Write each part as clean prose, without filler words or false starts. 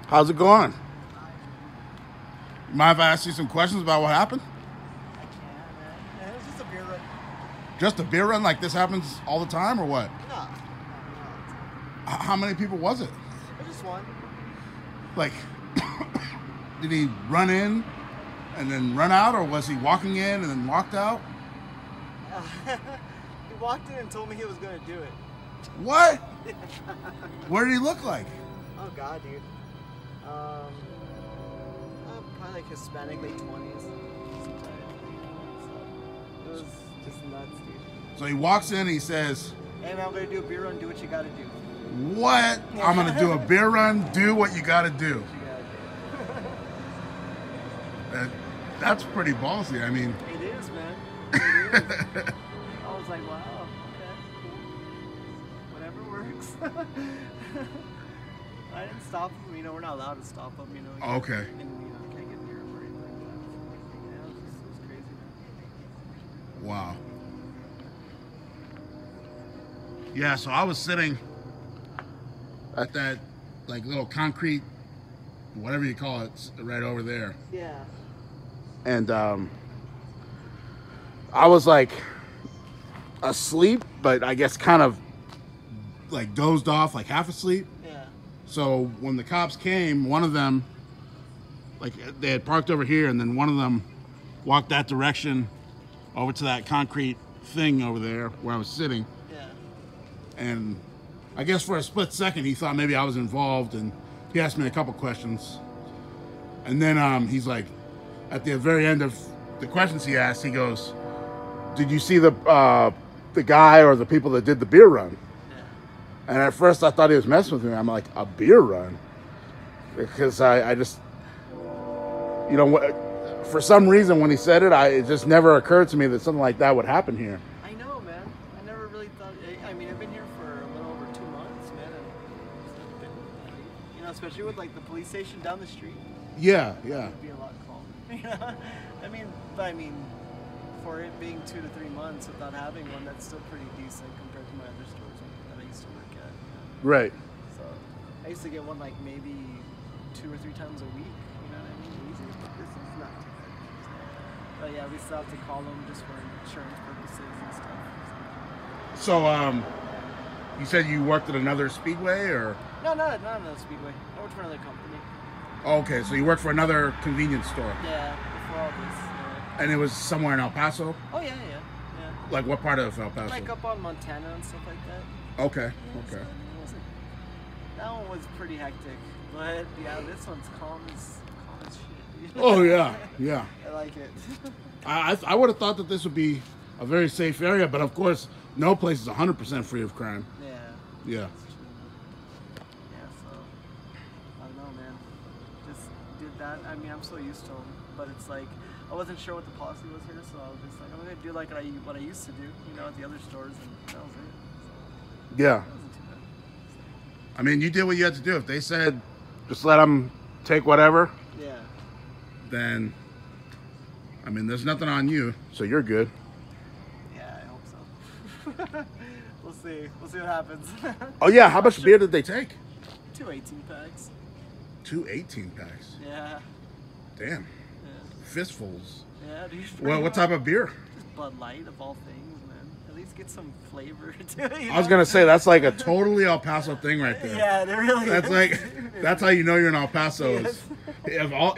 How's it going? Mind if I ask you some questions about what happened? I can, man. Yeah, it was just a beer run. Just a beer run like this happens all the time or what? No. How many people was it? I just one. Like, did he run in and then run out, or was he walking in and then walked out? He walked in and told me he was going to do it. What? What did he look like? Oh, God, dude. Probably like Hispanic, late 20s. So, it was just nuts, dude. So he walks in and he says, Hey, man, I'm going to do a beer run. Do what you got to do. what? I'm going to do a beer run. Do what you got to do. What you got to do. That's pretty ballsy. I mean, It is, man. It is. I was like, wow, okay, cool. Whatever works. I didn't stop him. You know, we're not allowed to stop him. You know. Okay. And, you know, can't get near him or anything like that. Yeah, it was crazy, man. wow. Yeah, so I was sitting at that like little concrete, whatever you call it, right over there. Yeah. And I was like asleep, but I guess kind of like dozed off, like half asleep. Yeah. So when the cops came, one of them, like they had parked over here, and then one of them walked that direction over to that concrete thing over there where I was sitting. Yeah. And I guess for a split second, he thought maybe I was involved, and he asked me a couple questions. And then he's like, at the very end of the questions he asked, he goes, "Did you see the guy or the people that did the beer run?" Yeah. And at first I thought he was messing with me. I'm like, a beer run? Because I just, you know, for some reason when he said it, it just never occurred to me that something like that would happen here. I know, man. I never really thought. I mean, I've been here for a little over 2 months, man. And it's been, you know, especially with like the police station down the street. Yeah, yeah. It'd be a lot calmer. You know? I mean, for it being 2 to 3 months without having one, that's still pretty decent compared to my other stores that I used to work at. Right. So I used to get one like maybe 2 or 3 times a week. You know what I mean? Easy. But this is not too bad. But yeah, we still have to call them just for insurance purposes and stuff. So, you said you worked at another Speedway, or? No, not another Speedway. I worked for another company. Okay, so you worked for another convenience store. Yeah, before all this. Yeah. And it was somewhere in El Paso? Oh yeah. Like what part of El Paso? Like up on Montana and stuff like that. Okay, Yeah, okay. so it wasn't, that one was pretty hectic, but yeah, this one's calm as shit. Oh yeah, yeah. I like it. I would have thought that this would be a very safe area, but of course, no place is 100% free of crime. Yeah. Yeah. That's true. Yeah, so I don't know, man. Just did that. I mean, I'm so used to them, but it's like I wasn't sure what the policy was here, so I was just like, I'm gonna do like what I used to do, you know, at the other stores, and that was it. So Yeah. it wasn't too bad. I mean, you did what you had to do. If they said just let them take whatever, Yeah. then I mean, there's nothing on you, so you're good. Yeah, I hope so. We'll see. We'll see what happens. Oh yeah, how much beer did they take? 2 18-packs. 2 18-packs. Yeah. Damn. Yeah. Fistfuls. Yeah, dude. Well, what type of beer? Just Bud Light of all things, man. At least get some flavor to it. I was gonna say that's like a totally El Paso thing right there. Yeah, they really That's is. like that's how you know you're in El Paso. Yes.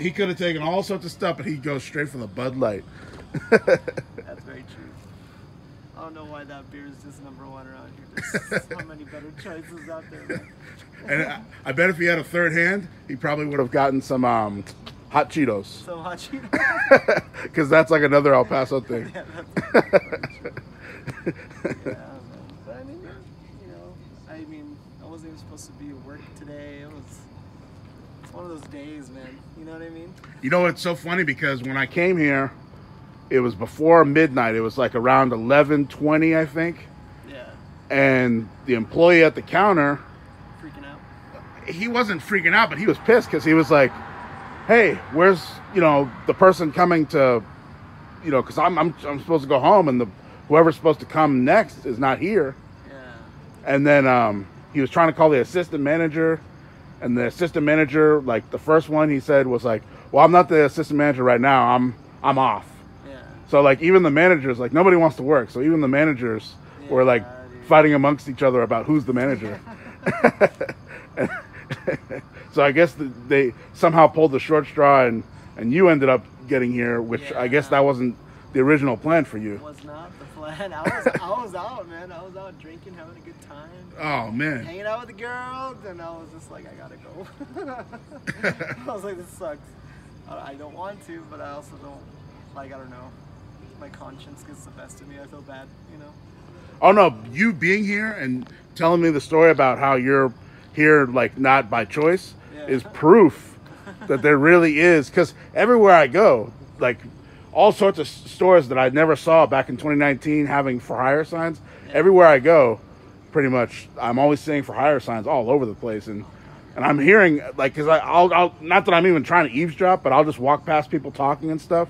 He could have taken all sorts of stuff, but he'd go straight for the Bud Light. That's very true. I don't know why that beer is just number one around here. There's so many better choices out there, man. And I bet if he had a third hand, he probably would have gotten some hot Cheetos, So hot Cheetos. because that's like another El Paso thing. Yeah, that's very true. Yeah, man. But I mean, you know, I wasn't even supposed to be at work today. It's one of those days, man. You know what I mean? You know, it's so funny because when I came here, it was before midnight. It was like around 11:20, I think. Yeah. And the employee at the counter, Freaking out. he wasn't freaking out, but he was pissed because he was like, "Hey, where's the person coming to, because I'm supposed to go home, and whoever's supposed to come next is not here." Yeah. And then he was trying to call the assistant manager, And the assistant manager, like the first one he said was like, well, I'm not the assistant manager right now. I'm off. Yeah. So like even the managers, like nobody wants to work. So even the managers were like dude. fighting amongst each other about who's the manager. So I guess they somehow pulled the short straw, and you ended up getting here, which I guess that wasn't the original plan for you. Was not the plan. I was out, man. I was out drinking, having a good time. Oh man. Hanging out with the girls, and I was just like, I gotta go. I was like, this sucks. I don't want to, but I also don't, like, I don't know. My conscience gets the best of me. I feel bad, you know? Oh no, you being here and telling me the story about how you're here, like not by choice, is proof that there really is. Because everywhere I go, like all sorts of stores that I never saw back in 2019 having for hire signs, everywhere I go, pretty much I'm always seeing for hire signs all over the place. And I'm hearing, like, because I'll not that I'm even trying to eavesdrop, but I'll just walk past people talking and stuff,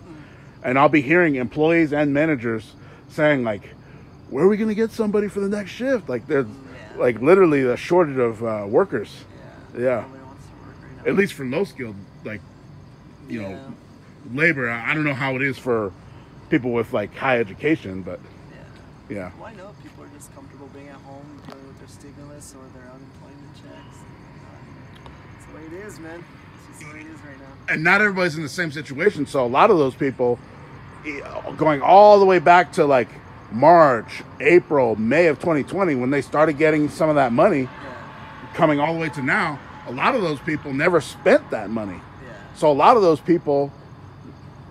and I'll be hearing employees and managers saying, like, where are we going to get somebody for the next shift? Like, there's like literally a shortage of workers. Yeah. Nobody wants to work right now. At least for low skilled, like, you know, labor. I don't know how it is for people with like high education, but yeah. Well, I know people are just comfortable being at home dealing with their stimulus or their unemployment checks. It's the way it is, man. It's just the way it is right now. And not everybody's in the same situation. So a lot of those people, going all the way back to like March, April, May of 2020, when they started getting some of that money, coming all the way to now, a lot of those people never spent that money. So a lot of those people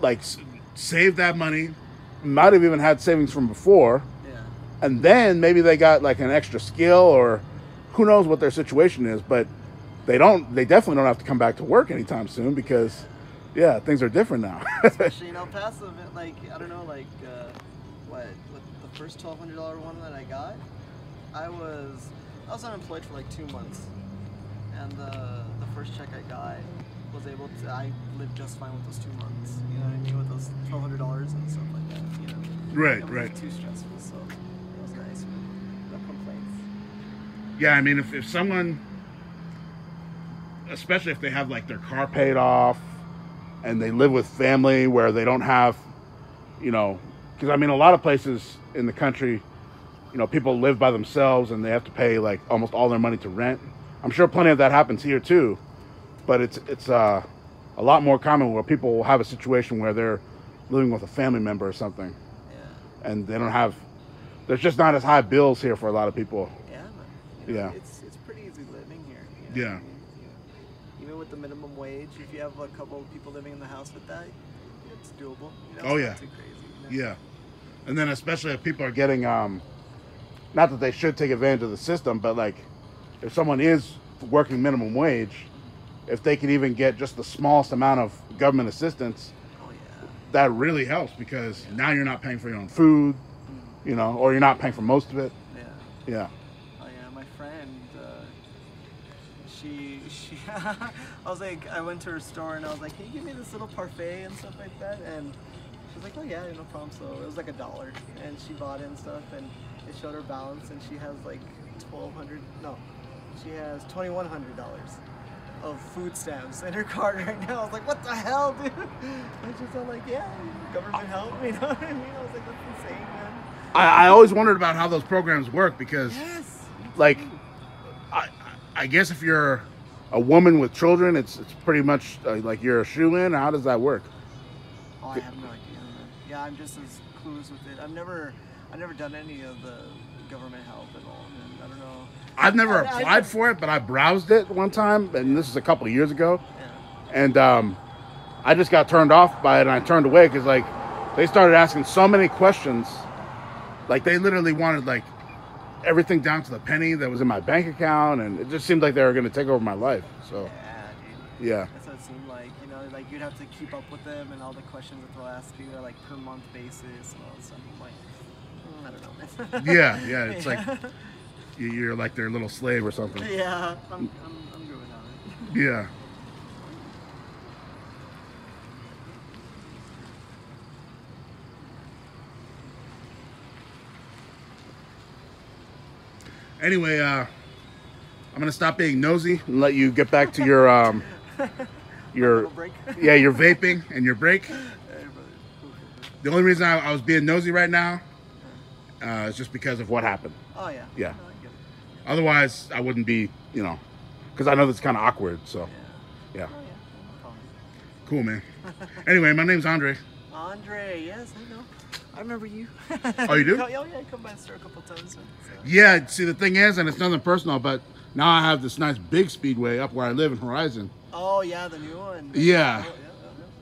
like saved that money, might have even had savings from before, and then maybe they got like an extra skill, or who knows what their situation is, but they definitely don't have to come back to work anytime soon, because things are different now. Especially in El Paso, like, I don't know, like what the first $1,200 one that I got, I was unemployed for like 2 months, and the first check I got was able to, I lived just fine with those 2 months, you know what I mean, with those $1,200 and stuff like that, you know. Right, it wasn't too stressful, so it was nice, no complaints. Yeah, I mean, if someone, especially if they have like their car paid off and they live with family where they don't have, you know, because I mean, a lot of places in the country, you know, people live by themselves and they have to pay like almost all their money to rent. I'm sure plenty of that happens here too, but it's a lot more common where people will have a situation where they're living with a family member or something, and they don't have. There's just not as high bills here for a lot of people. Yeah, man. You know, it's pretty easy living here. You know? Even with the minimum wage, if you have a couple of people living in the house with that, it's doable. You know, it's not too crazy, you know? And then especially if people are getting, not that they should take advantage of the system, but like if someone is working minimum wage, if they can even get just the smallest amount of government assistance, that really helps, because now you're not paying for your own food, you know, or you're not paying for most of it. Yeah. Oh yeah, my friend, she I was like, I went to her store and I was like, can you give me this little parfait and stuff like that? And she was like, oh yeah, no problem. So it was like $1, and she bought it and stuff, and it showed her balance, and she has like she has $2,100 of food stamps in her card right now. I was like, what the hell, dude? And she's all like, yeah, government help, you know what I mean? I was like, that's insane, man. I always wondered about how those programs work, because like I guess if you're a woman with children, it's pretty much like you're a shoe-in. How does that work? Oh, I have no idea, man. Yeah, I'm just as clueless with it. I've never done any of the government help at all, and I don't know. I've never applied for it, but I browsed it one time, and this is a couple of years ago, and I just got turned off by it, and I turned away because like they started asking so many questions. Like they literally wanted like everything down to the penny that was in my bank account, and it just seemed like they were going to take over my life. So yeah, that's what it seemed like. You know, like you'd have to keep up with them, and all the questions that they'll ask you are like per month basis and all this stuff. I'm like, I don't know. yeah, it's like you're like their little slave or something. Yeah, I'm good without it. Yeah. Anyway, I'm gonna stop being nosy and let you get back to your Little break. yeah, your vaping and your break. Hey, brother. Cool. The only reason I was being nosy right now is just because of what happened. Oh yeah. Yeah. No, I get it. Otherwise, I wouldn't be, you know, because I know that's kind of awkward. So, yeah, Oh yeah. No problem. cool, man. Anyway, my name's Andre. Andre, yes, I know. I remember you. Oh, you do? Oh yeah, you come by the store a couple times. So. Yeah. See, the thing is, and it's nothing personal, but now I have this nice big speedway up where I live in Horizon. Oh yeah, the new one. Yeah. Oh,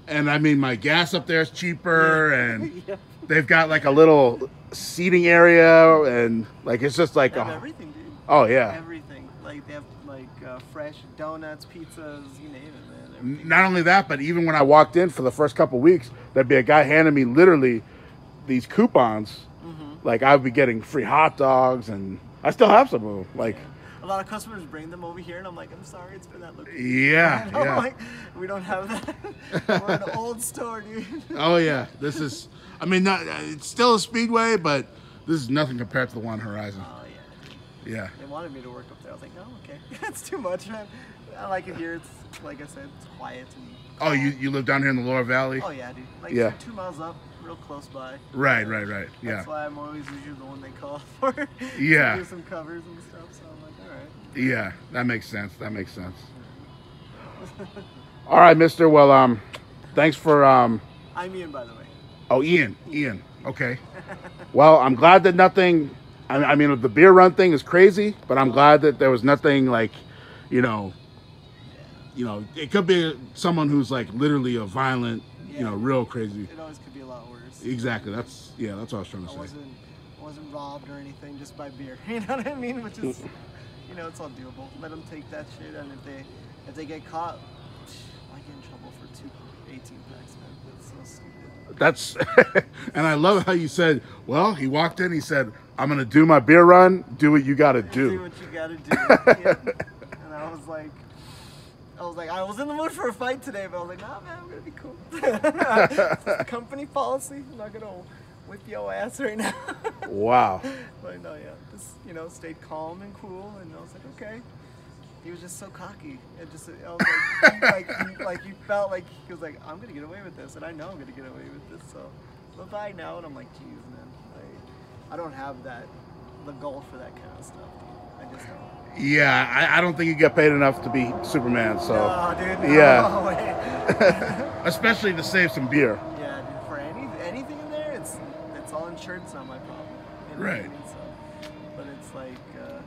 And I mean, my gas up there is cheaper, and yeah. they've got like a little seating area, and like it's just like They have a, everything, dude. oh yeah. Everything. Like they have like fresh donuts, pizzas, you name it, man. Everything. Not only that, but even when I walked in for the first couple weeks, there'd be a guy handing me literally these coupons. Like I'd be getting free hot dogs, and I still have some of them. Like, A lot of customers bring them over here, and I'm like, I'm sorry, it's been that look. yeah, And I'm yeah. like, we don't have that. We're an old store, dude. Oh yeah, this is. I mean, not, it's still a speedway, but this is nothing compared to the one Horizon. Oh yeah, dude. Yeah. They wanted me to work up there. I was like, no, okay, that's too much, man. I like it here. It's like I said, it's quiet and. Oh, you live down here in the Lower Valley? Oh yeah, dude. Like Yeah. 2 miles up, real close by. Right. Yeah. That's why I'm always usually the one they call for. Yeah. To do some covers and stuff. So I'm like, all right. Yeah, that makes sense. All right, Mister. Well, thanks for I'm Ian, by the way. Oh, Ian. Okay. Well, I'm glad that nothing. I mean, the beer run thing is crazy, but I'm glad that there was nothing like, you know, it could be someone who's like literally a violent, real crazy. It always could be a lot worse. Exactly. That's what I was trying to I say. wasn't robbed or anything, just by beer. You know what I mean? Which is, it's all doable. Let them take that shit, and if they get caught, I get in trouble for 2 18 packs, man. That's so stupid. That's, and I love how you said, well, he walked in, he said, I'm going to do my beer run, do what you got to Do do. what you gotta do. Yeah. And I was like, I was in the mood for a fight today, but I was like, nah, man, I'm gonna be cool. It's company policy. I'm not gonna whip your ass right now. Wow. But no, yeah, just stayed calm and cool, and I was like, okay. He was just so cocky. It just, I was like, you felt like he was like, I'm gonna get away with this, and I know I'm gonna get away with this. So, bye now, and I'm like, geez, man, I don't have the goal for that kind of stuff. I just don't. Yeah, I don't think you get paid enough to be Superman, so. No, dude. No Yeah. way. Especially to save some beer. Yeah, dude. For anything in there, it's all insured. It's not my problem. You know what I Right. mean? So, but it's like, yeah.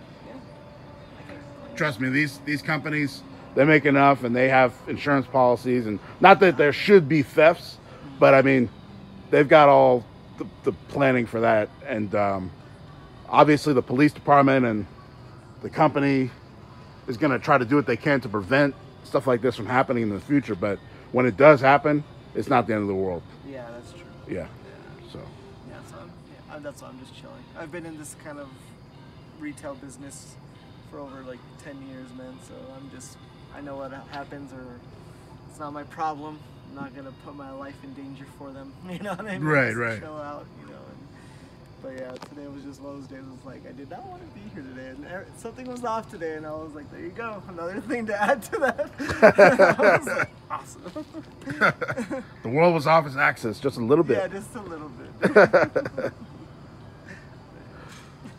I can, Trust me, these companies, they make enough and they have insurance policies, and not that there should be thefts, but I mean, they've got all the planning for that, and obviously the police department and the company is going to try to do what they can to prevent stuff like this from happening in the future, but when it does happen, it's not the end of the world. Yeah, that's true. Yeah. So. Yeah, so that's why I'm just chilling. I've been in this kind of retail business for over like 10 years, man. So I know what happens, or it's not my problem. I'm not gonna put my life in danger for them. You know what I mean? Right, Just right. Chill out, But yeah, today was just one of those days. It was like I did not want to be here today, and something was off today, and I was like, there you go, another thing to add to that. I was like, awesome. The world was off its axis just a little bit. Yeah, just a little bit.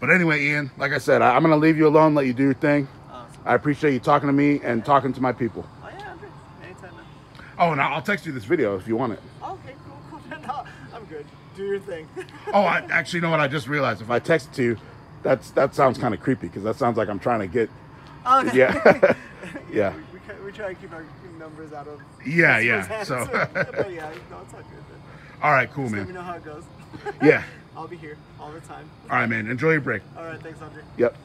But anyway, Ian, like I said, I'm going to leave you alone, let you do your thing. Awesome. I appreciate you talking to me and talking to my people. Oh yeah, Andre. Anytime, man. Oh, and I'll text you this video if you want it. Okay, cool. No, I'm good. Do your thing. Oh, I actually, you know what? I just realized if I text it to you, that sounds kind of creepy, because that sounds like I'm trying to get. Okay. Yeah. Yeah. We try to keep our numbers out of. Yeah, customers' yeah. hands, So. but yeah, no, it's all good. Man. All right, cool, Just man. let me know how it goes. Yeah. I'll be here all the time. All right, man. Enjoy your break. All right, thanks, Andre. Yep.